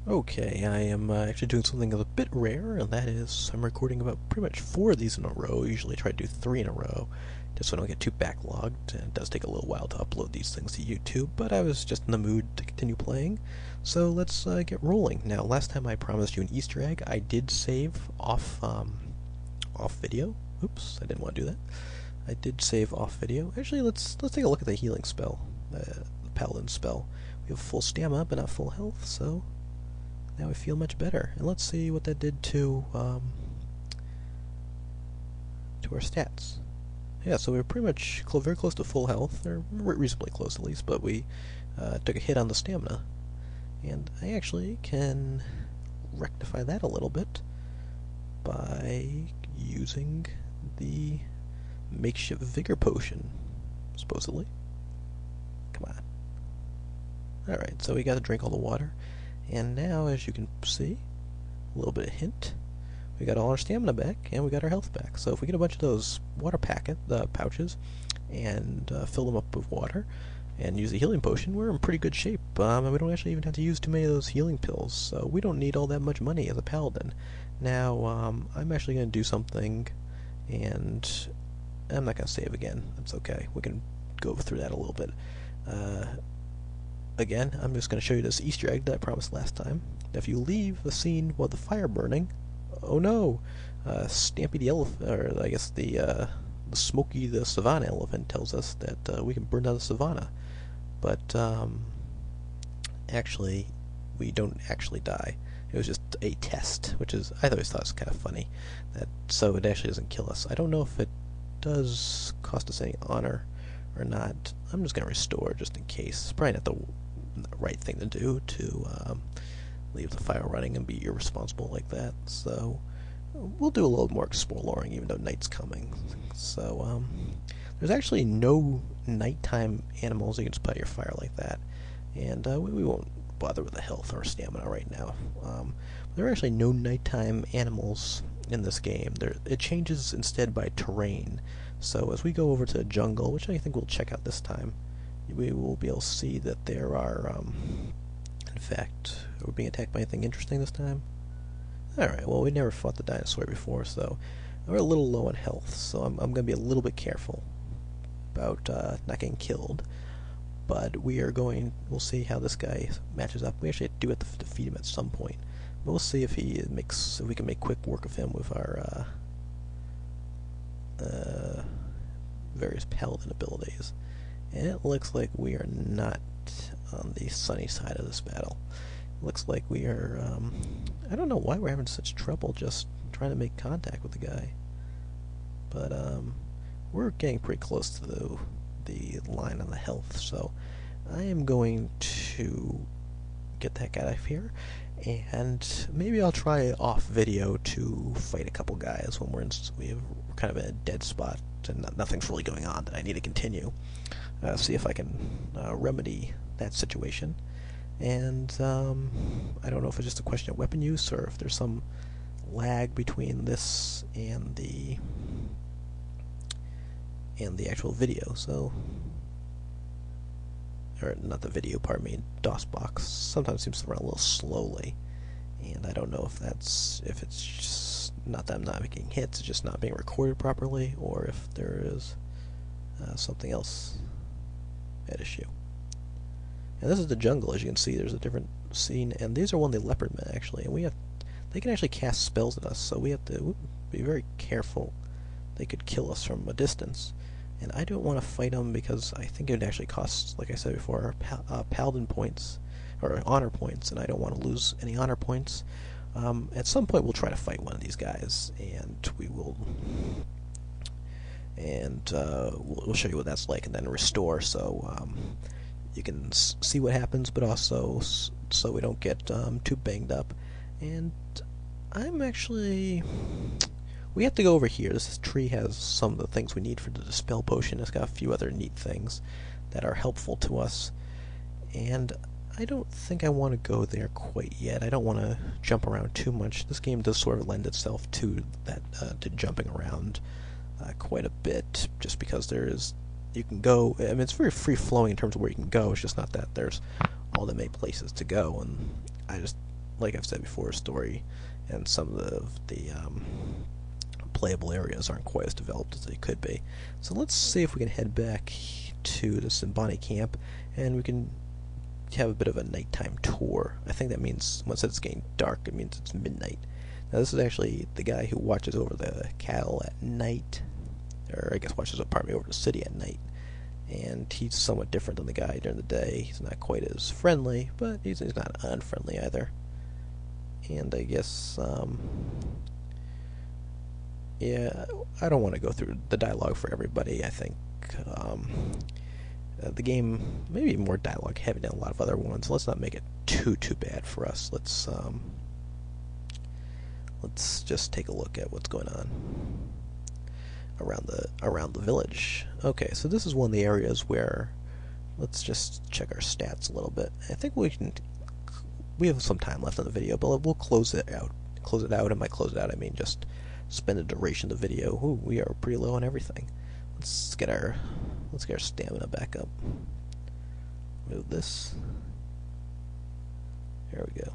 Okay, I am actually doing something a bit rare, and that is I'm recording about pretty much 4 of these in a row. Usually I try to do 3 in a row, just so I don't get too backlogged. And it does take a little while to upload these things to YouTube, but I was just in the mood to continue playing, so let's get rolling. Now, last time I promised you an Easter egg. I did save off video. Oops, I didn't want to do that. I did save off video. Actually, let's take a look at the healing spell, the paladin spell. We have full stamina, but not full health, so now I feel much better. And let's see what that did to our stats. Yeah, so we were pretty much very close to full health, or reasonably close at least, but we took a hit on the stamina. And I actually can rectify that a little bit by using the makeshift vigor potion, supposedly. Come on. Alright, so we got to drink all the water. And now, as you can see, a little bit of hint, we got all our stamina back, and we got our health back. So if we get a bunch of those water pouches, and fill them up with water, and use a healing potion, we're in pretty good shape. And we don't actually even have to use too many of those healing pills, so we don't need all that much money as a paladin. Now, I'm actually going to do something, and I'm not going to save again. That's okay. We can go through that a little bit. Again, I'm just going to show you this Easter egg that I promised last time. If you leave the scene with the fire burning, oh no, Stampy the elephant, or I guess the Smokey the Savanna elephant tells us that we can burn down the Savanna. But actually, we don't actually die. It was just a test, which is I always thought was kind of funny. So it actually doesn't kill us. I don't know if it does cost us any honor or not. I'm just going to restore just in case. It's probably not the right thing to do to leave the fire running and be irresponsible like that. So we'll do a little more exploring even though night's coming. So there's actually no nighttime animals you can just put out your fire like that. And we won't bother with the health or stamina right now. There are actually no nighttime animals in this game. It changes instead by terrain. So as we go over to the jungle, which I think we'll check out this time, we will be able to see that there are, in fact, are we being attacked by anything interesting this time? Alright, well, we never fought the dinosaur before, so we're a little low on health, so I'm going to be a little bit careful about not getting killed. But we'll see how this guy matches up. We actually do have to defeat him at some point. But we'll see if we can make quick work of him with our various paladin abilities. And it looks like we are not on the sunny side of this battle. It looks like we are, I don't know why we're having such trouble just trying to make contact with the guy. But we're getting pretty close to the line on the health, so I am going to get that guy out of here, and maybe I'll try off video to fight a couple guys when we're kind of in a dead spot and nothing's really going on that I need to continue. See if I can remedy that situation. And I don't know if it's just a question of weapon use or if there's some lag between this and the actual video. So, or not the video, pardon me, DOSBox sometimes seems to run a little slowly, and I don't know if it's just not that I'm not making hits, it's just not being recorded properly, or if there is something else at issue. And this is the jungle, as you can see. There's a different scene, and these are one of the leopard men actually, and they can actually cast spells at us, so we have to be very careful. They could kill us from a distance. And I don't want to fight them because I think it would actually cost, like I said before, paladin points, or honor points, and I don't want to lose any honor points. At some point we'll try to fight one of these guys, and we'll show you what that's like, and then restore, so you can see what happens, but also so we don't get too banged up. And we have to go over here. This tree has some of the things we need for the Dispel Potion. It's got a few other neat things that are helpful to us. And I don't think I want to go there quite yet. I don't want to jump around too much. This game does sort of lend itself to that, to jumping around quite a bit, just because you can go, I mean, it's very free-flowing in terms of where you can go. It's just not that there's all that many places to go, and like I've said before, story and some of the playable areas aren't quite as developed as they could be. So let's see if we can head back to the Savanna camp, and we can have a bit of a nighttime tour. I think that means once it's getting dark, it means it's midnight. Now this is actually the guy who watches over the cattle at night, or I guess watches over the city at night. And he's somewhat different than the guy during the day. He's not quite as friendly, but he's not unfriendly either. And I guess, yeah, I don't want to go through the dialogue for everybody. I think the game may be more dialogue heavy than a lot of other ones. Let's not make it too bad for us. Let's just take a look at what's going on around the village. Okay, so this is one of the areas where, let's just check our stats a little bit. I think we have some time left in the video, but we'll close it out. And by close it out, I mean just spend the duration of the video. Ooh, we are pretty low on everything. Let's get our stamina back up. Move this. There we go.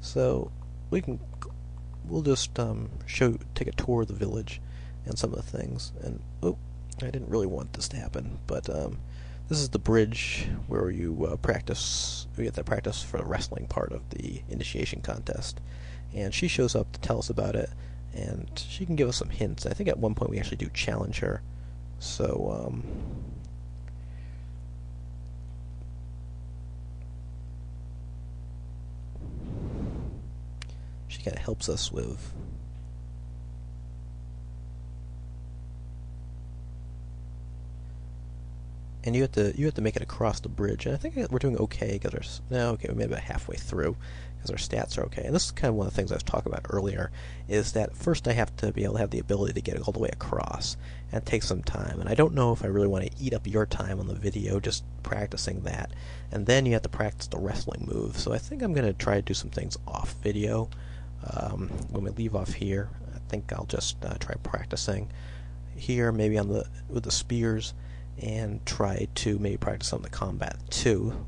So we'll just take a tour of the village and some of the things. And oh, I didn't really want this to happen, but this is the bridge where you practice. We get to practice for the wrestling part of the initiation contest, and she shows up to tell us about it, and she can give us some hints. I think at one point we actually do challenge her. So she kind of helps us with. And you have to make it across the bridge, and I think we're doing okay because we made about halfway through because our stats are okay. And this is kind of one of the things I was talking about earlier, is that first I have to be able to have the ability to get all the way across, and it takes some time. And I don't know if I really want to eat up your time on the video just practicing that, and then you have to practice the wrestling move. So I think I'm going to try to do some things off video. When we leave off here, I think I'll just try practicing here, maybe with the spears, and try to maybe practice on the combat too,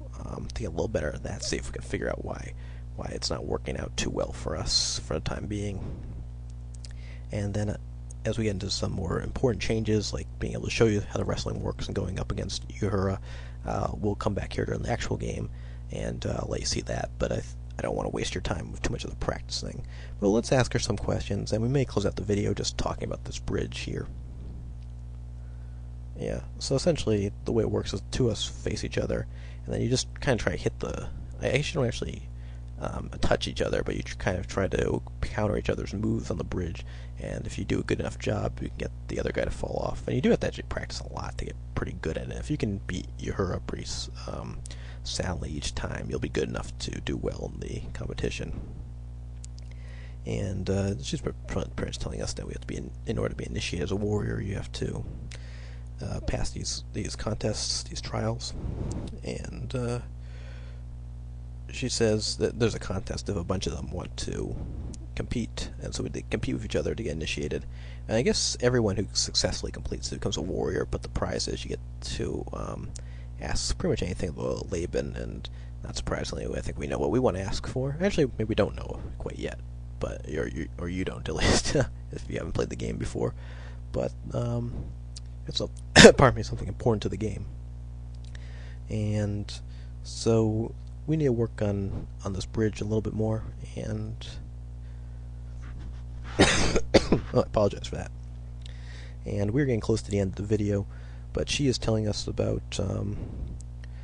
to get a little better at that, see if we can figure out why it's not working out too well for us for the time being. And then as we get into some more important changes, like being able to show you how the wrestling works and going up against Uhura, we'll come back here during the actual game and let you see that. But I don't want to waste your time with too much of the practicing. But let's ask her some questions, and we may close out the video just talking about this bridge here. Yeah, so essentially the way it works is two of us face each other, and then you just kind of try to hit I guess you don't actually touch each other, but you kind of try to counter each other's moves on the bridge, and if you do a good enough job, you can get the other guy to fall off. And you do have to actually practice a lot to get pretty good at it. If you can beat Uhura pretty soundly each time, you'll be good enough to do well in the competition. And she's pretty much telling us that we have to be in order to be initiated as a warrior, you have to pass these contests, these trials. And she says that there's a contest if a bunch of them want to compete, and so they compete with each other to get initiated. And I guess everyone who successfully completes it becomes a warrior, but the prize is you get to ask pretty much anything about Laban, and not surprisingly, I think we know what we want to ask for. Actually, maybe we don't know quite yet, but or you don't at least, if you haven't played the game before. But it's pardon me, something important to the game. And so we need to work on this bridge a little bit more, and I apologize for that. And we're getting close to the end of the video, but she is telling us about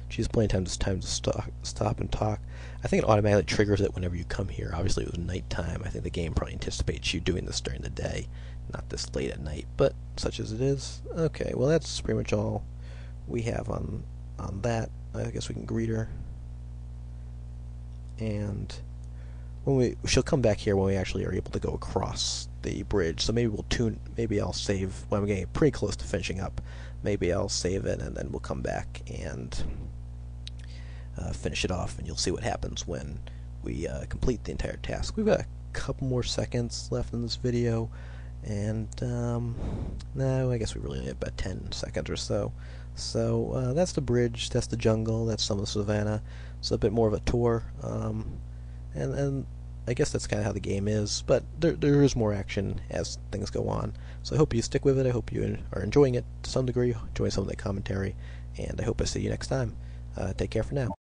she's plenty of time to stop and talk. I think it automatically triggers it whenever you come here. Obviously it was nighttime. I think the game probably anticipates you doing this during the day, not this late at night, but such as it is. Okay, well that's pretty much all we have on that. I guess we can greet her, and she'll come back here when we actually are able to go across the bridge. So maybe I'll save when I'm getting pretty close to finishing up. Maybe I'll save it, and then we'll come back and finish it off, and you'll see what happens when we complete the entire task. We've got a couple more seconds left in this video, and no, I guess we really only have about 10 seconds or so. So that's the bridge, that's the jungle, that's some of the savannah. So a bit more of a tour. and I guess that's kind of how the game is, but there is more action as things go on. So I hope you stick with it. I hope you are enjoying it to some degree, enjoying some of the commentary, and I hope I see you next time. Take care for now.